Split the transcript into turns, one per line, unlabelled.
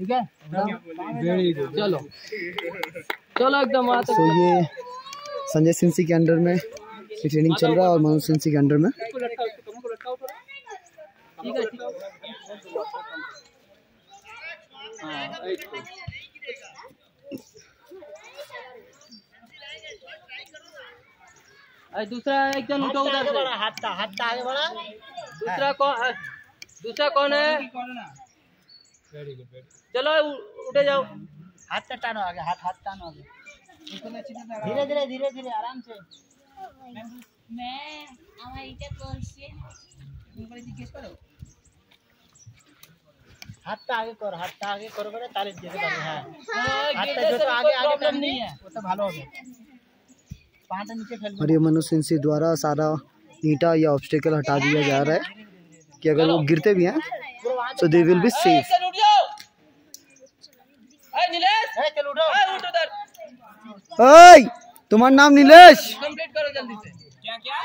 ठीक है, very good. चलो चलो एकदम।
तो ये संजय सिंसी के अंडर में ये ट्रेनिंग चल रहा है और मनोज सिंसी के अंडर में।
ठीक है, दूसरा एक जन उठो उधर से, हाथ आगे बढ़ा। दूसरा कौन है? Very good. चलो उठे जाओ, हाथ टानो आगे, हाथ टानो आगे, धीरे धीरे धीरे धीरे आराम से।
मैं আমার এটা করছি,
तुमको जिज्ञेस करो, हाथ आगे करो, हाथ आगे करो बड़े ताली दे दो। हां, हाथ जो तो आगे आगे प्रॉब्लम नहीं है, वो तो भालो হবে। पांटा नीचे फेल।
और ये मनोज सिंसी द्वारा सारा ईंटा या ऑब्स्टेकल हटा दिया जा रहा है कि अगर वो गिरते भी हैं तो दे विल बी सेफ। तुम्हारा नाम नीलेश?
कंप्लीट करो जल्दी से। क्या क्या?